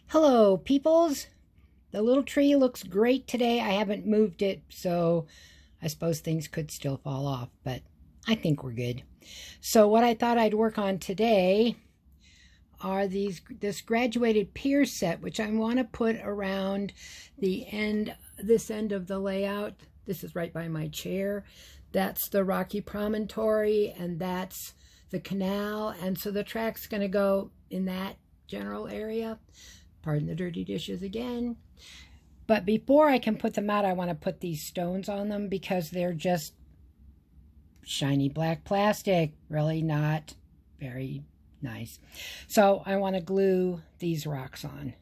Hello, peoples. The little tree looks great today. I haven't moved it, so I suppose things could still fall off, but I think we're good. So what I thought I'd work on today are this graduated pier set, which I want to put around this end of the layout. This is right by my chair. That's the rocky promontory, and that's the canal, and so the track's going to go in that general area. Pardon the dirty dishes again. But before I can put them out, I want to put these stones on them because they're just shiny black plastic. Really not very nice. So I want to glue these rocks on.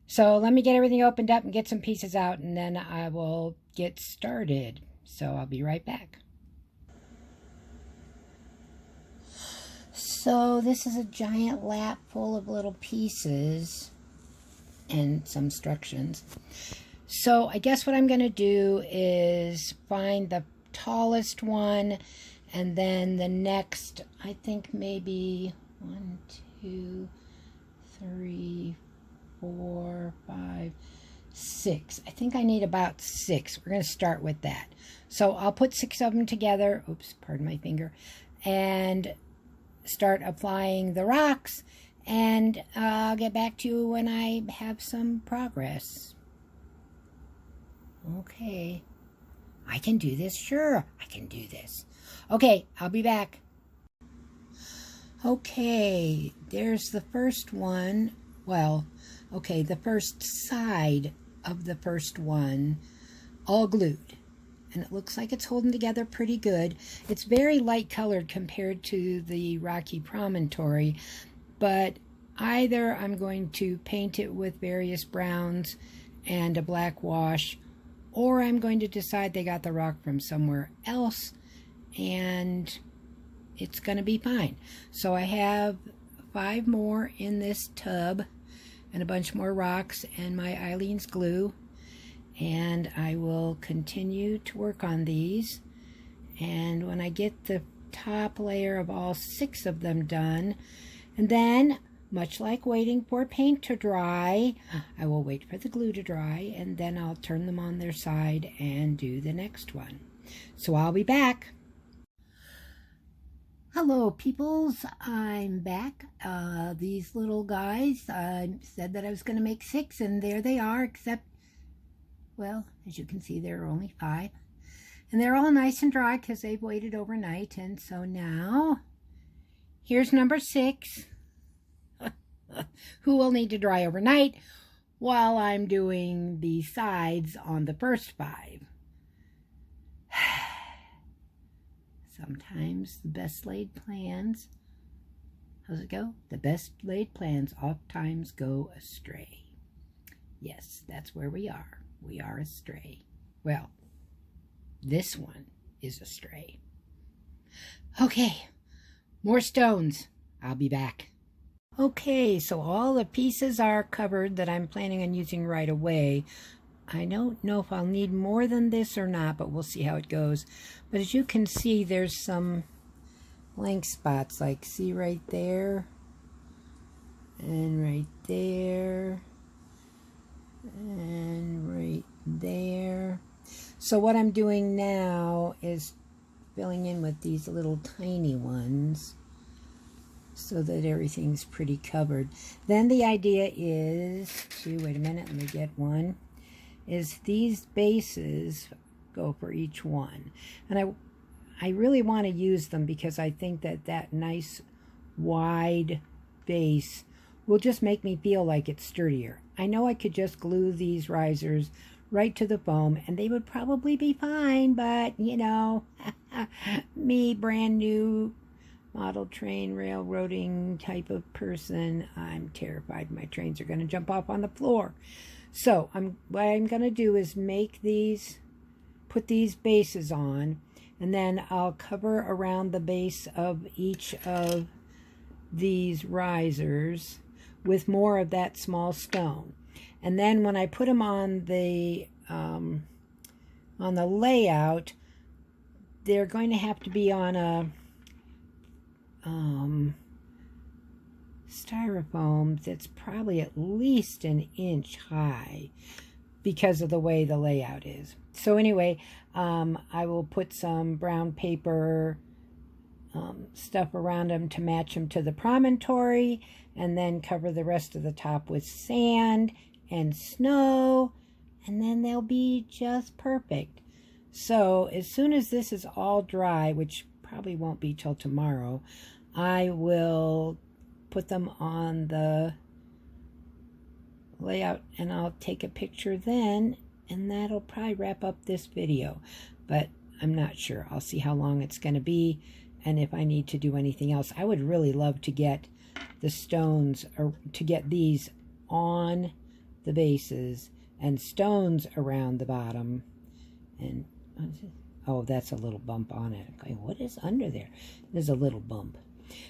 So let me get everything opened up and get some pieces out, and then I will get started. So I'll be right back. So this is a giant lap full of little pieces and some instructions. So I guess what I'm going to do is find the tallest one, and then the next, I think maybe 1, 2, 3, 4, 5, 6. I think I need about 6. We're going to start with that. So I'll put 6 of them together. Oops, pardon my finger. And start applying the rocks. And I'll get back to you when I have some progress. Okay. I can do this. Sure, I can do this. Okay, I'll be back. Okay, there's the first one. Well, okay, the first side of the first one, all glued. And it looks like it's holding together pretty good. It's very light colored compared to the rocky promontory, but either I'm going to paint it with various browns and a black wash, or I'm going to decide they got the rock from somewhere else and it's going to be fine. So I have 5 more in this tub and a bunch more rocks and my Eileen's glue, and I will continue to work on these. And when I get the top layer of all 6 of them done, and then much like waiting for paint to dry, I will wait for the glue to dry, and then I'll turn them on their side and do the next one. So I'll be back. Hello, peoples. I'm back. These little guys, I said that I was going to make 6, and there they are, except, well, as you can see, there are only 5. And they're all nice and dry because they've waited overnight. And so now, here's number 6. Who will need to dry overnight while I'm doing the sides on the first 5. Sometimes the best laid plans, how's it go? The best laid plans oftentimes go astray. Yes, that's where we are. We are astray. Well, this one is astray. Okay, more stones. I'll be back. Okay, so all the pieces are covered that I'm planning on using right away. I don't know if I'll need more than this or not, but we'll see how it goes. But as you can see, there's some blank spots, like see right there, and right there, and right there. So what I'm doing now is filling in with these little tiny ones, so that everything's pretty covered. Then the idea is to, wait a minute, let me get one, is these bases go for each one. And I really want to use them because I think that that nice wide base will just make me feel like it's sturdier. I know I could just glue these risers right to the foam and they would probably be fine, but you know, me, brand new model train railroading type of person, I'm terrified my trains are going to jump off on the floor. So what I'm going to do is make these, put these bases on, and then I'll cover around the base of each of these risers with more of that small stone. And then when I put them on the layout, they're going to have to be on a styrofoam that's probably at least an inch high because of the way the layout is. So anyway, I will put some brown paper stuff around them to match them to the promontory, and then cover the rest of the top with sand and snow, and then they'll be just perfect. So as soon as this is all dry, which probably won't be till tomorrow, I will put them on the layout and I'll take a picture then, and that'll probably wrap up this video, but I'm not sure. I'll see how long it's going to be and if I need to do anything else. I would really love to get the stones, or to get these on the bases and stones around the bottom. And oh, that's a little bump on it. Okay, what is under there? There's a little bump.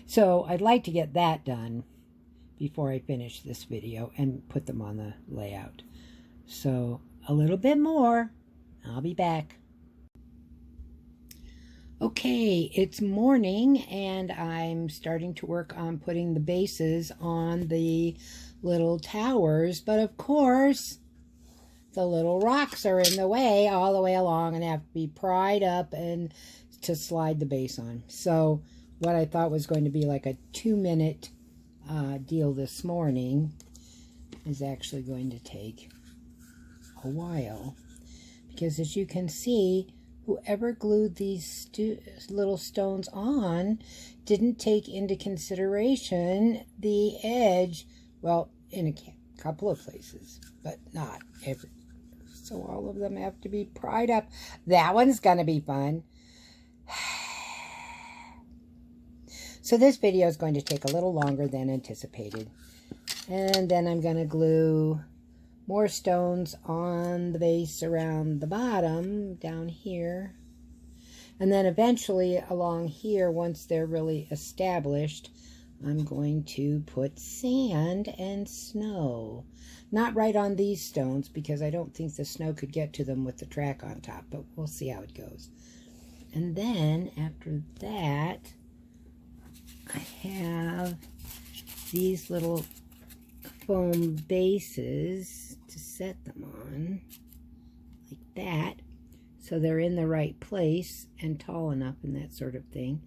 So I'd like to get that done before I finish this video and put them on the layout. So a little bit more. I'll be back. Okay, it's morning and I'm starting to work on putting the bases on the little towers, but of course the little rocks are in the way all the way along and have to be pried up and to slide the base on. So what I thought was going to be like a 2-minute deal this morning is actually going to take a while, because as you can see, whoever glued these little stones on didn't take into consideration the edge. Well, in a couple of places, but not every. So all of them have to be pried up. That one's going to be fun. So this video is going to take a little longer than anticipated. And then I'm going to glue more stones on the base around the bottom down here. And then eventually along here, once they're really established, I'm going to put sand and snow. Not right on these stones, because I don't think the snow could get to them with the track on top, but we'll see how it goes. And then after that, I have these little foam bases to set them on, like that, so they're in the right place and tall enough and that sort of thing.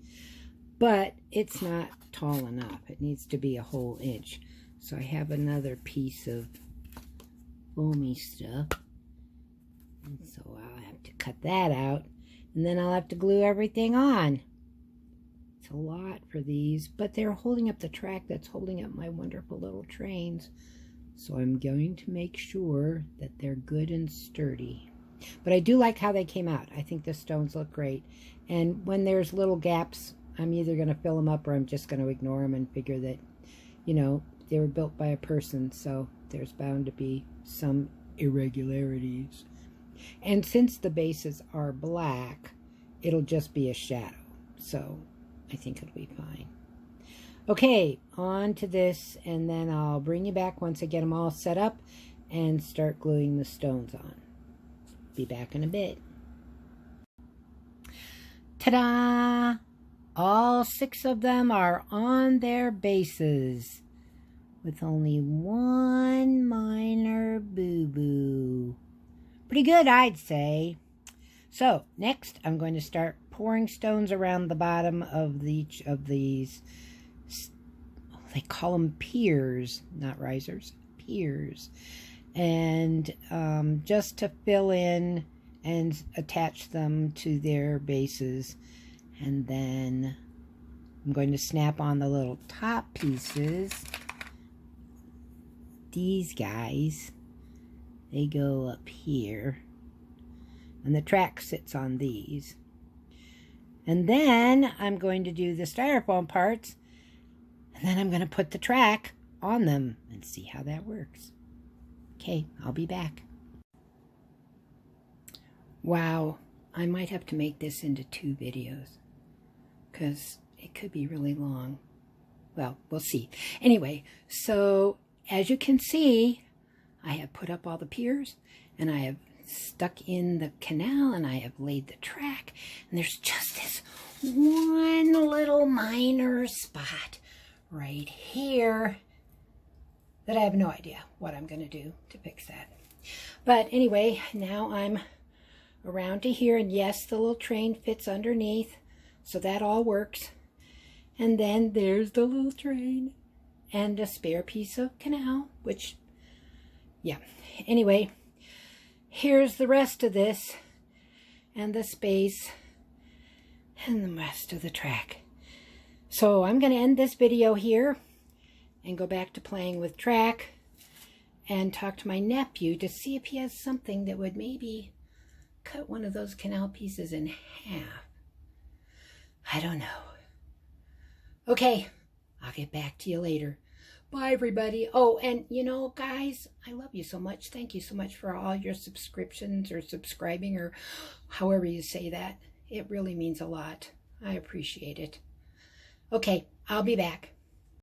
But it's not tall enough. It needs to be a whole inch. So I have another piece of foamy stuff, and so I'll have to cut that out, and then I'll have to glue everything on. It's a lot for these, but they're holding up the track that's holding up my wonderful little trains. So I'm going to make sure that they're good and sturdy. But I do like how they came out. I think the stones look great. And when there's little gaps, I'm either going to fill them up or I'm just going to ignore them and figure that, you know, they were built by a person, so there's bound to be some irregularities. And since the bases are black, it'll just be a shadow. So I think it'll be fine. Okay, on to this, and then I'll bring you back once I get them all set up and start gluing the stones on. Be back in a bit. Ta-da! All 6 of them are on their bases, with only one minor boo-boo. Pretty good, I'd say. So, next I'm going to start pouring stones around the bottom of each of these. They call them piers, not risers, piers. And just to fill in and attach them to their bases. And then I'm going to snap on the little top pieces. These guys, they go up here. And the track sits on these. And then I'm going to do the styrofoam parts. And then I'm going to put the track on them and see how that works. Okay, I'll be back. Wow, I might have to make this into 2 videos, because it could be really long. Well, we'll see. Anyway, so as you can see, I have put up all the piers, and I have stuck in the canal, and I have laid the track, and there's just this one little minor spot right here that I have no idea what I'm going to do to fix that. But anyway, now I'm around to here, and yes, the little train fits underneath, so that all works. And then there's the little train and a spare piece of canal, which, yeah. Anyway, here's the rest of this and the space and the rest of the track. So I'm going to end this video here and go back to playing with track and talk to my nephew to see if he has something that would maybe cut one of those canal pieces in half. I don't know. Okay, I'll get back to you later. Bye, everybody. Oh, and you know, guys, I love you so much. Thank you so much for all your subscriptions or subscribing or however you say that. It really means a lot. I appreciate it. Okay, I'll be back.